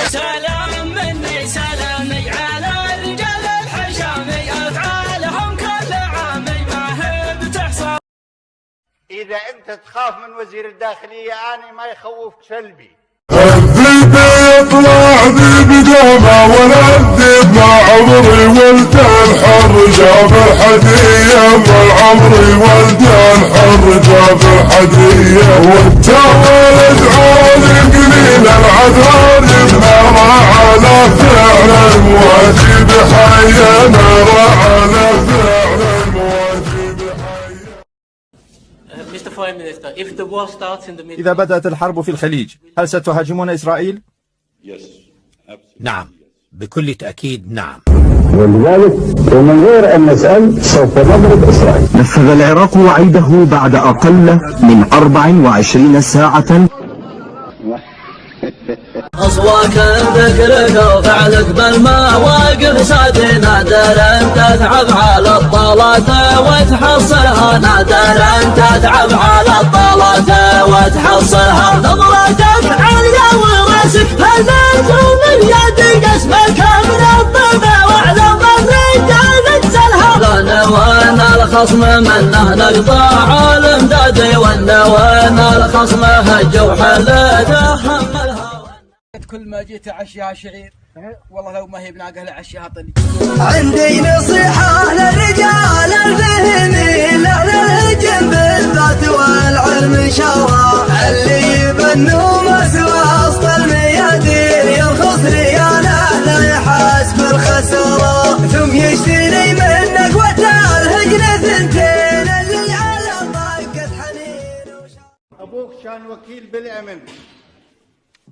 سلام مني سلامي على الرجال الحشامي افعالهم كل عامي ما هي بتحصل. اذا انت تخاف من وزير الداخليه اني ما يخوفك سلبي. الذيب يطلع ذيب دامه ولا الذيب مع عمري ولد الحر جاب الحديه مع عمري ولد الحر جاب الحديه وانت ولد عالي قليل العذار نرى على فعل المواجب حيا نرى على فعل المواجب حيا. Mr. Foreign Minister, if the war starts in the Middle إذا بدأت الحرب في الخليج هل ستهاجمون إسرائيل؟ نعم بكل تأكيد نعم. ولذلك ومن غير أن نسأل سوف نضرب إسرائيل. نفذ العراق وعيده بعد أقل من 24 ساعة. أصواك ذكرك وفعلك بالمواقف سادي نادر أن تتعب على الطلات وتحصلها نادر أن تتعب على الطلات وتحصلها نظرتك عالية وراسك هزت ومن يدك اسمك من الطبع واعلم الرجال نجزلها لنا وانا الخصم منه نقطع الامداد وانا وانا الخصم هجوا حلته حملها. كل ما جيت اعشيها شعير والله لو ما هي بناقه لعشيها طلي. عندي نصيحه للرجال الفهمين لا للهجم بالذات والعلم شرع اللي يبنوا مسوى وسط الميادين يرخص رياله لا يحاسب الخساره ثم يشتري منك وتالهجن ثنتين اللي على ضاقت حنين ابوك كان وكيل بالامن.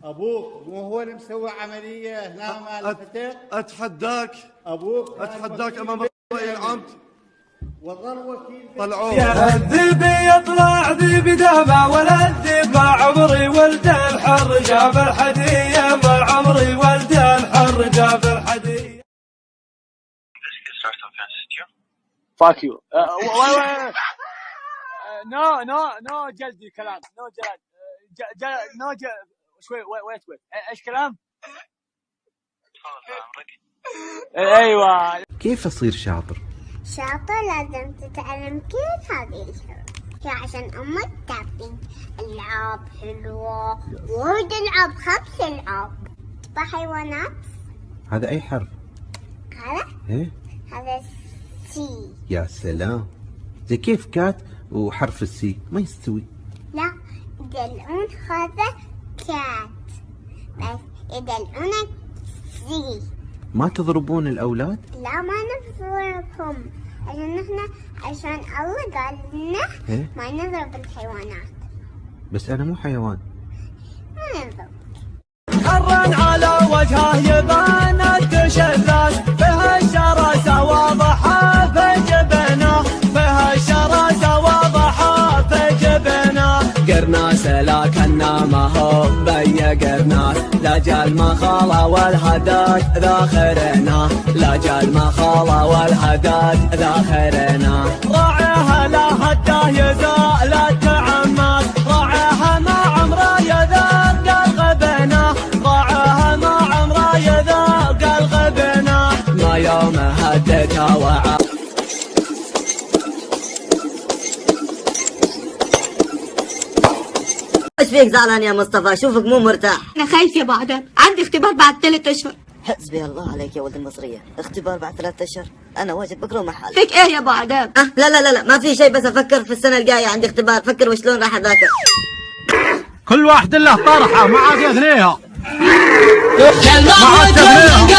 ابوك مو هو اللي مسوي عمليه هنا مال الفتاه؟ اتحداك ابوك اتحداك امام الراي العام وظل وكيل طلعوه. الذيب يطلع ذيب دامه ولا الذيب مع عمري ولد الحر جاب الحديه مع عمري ولد الحر جاب الحديه. Fuck you. No جلدي كلام no جلد no شوي ويت ايش كلام؟ ايوه. كيف أصير شاطر؟ شاطر لازم تتعلم كيف هذه الحروف عشان أمك تعطيك ألعاب حلوة وايد ألعاب 5 ألعاب. تبغى حيوانات؟ هذا أي حرف؟ هذا؟ إيه؟ هذا سي. يا سلام زي كيف كات وحرف السي ما يستوي. لا يدلعون هذا كات بس يدلعونك سي. ما تضربون الأولاد؟ لا ما نضربهم عشان الله قال لنا ما نضرب الحيوانات. بس أنا مو حيوان. ما نضرب. حرا على وجهه يبان التشلل فيها الشراسة واضحة في جبنه فيها الشراسة واضحة في جبنه. قرناس لكنه ما هو بي قرناس لا جال ما خلا والهداج ذاخرنا لا جال ما خلا والهداج ذاخرنا. راعيها لا هده يزال التعمد راعيها ما عمره يذاق الغبنه راعيها ما عمره يذاق الغبنه ما يوم هدتها وعا. ايش فيك زعلان يا مصطفى؟ شوفك مو مرتاح. انا خايف يا ابو عدم عندي اختبار بعد 3 اشهر. حسبي الله عليك يا ولد المصرية. اختبار بعد 3 اشهر؟ انا واجد بكره محل. فيك ايه يا ابو عدم؟ لا ما في شيء بس افكر في السنة الجاية عندي اختبار. فكر وشلون راح اذاكر. كل واحد له طرحة ما عاد يثنيها. ما عاد تثنيها.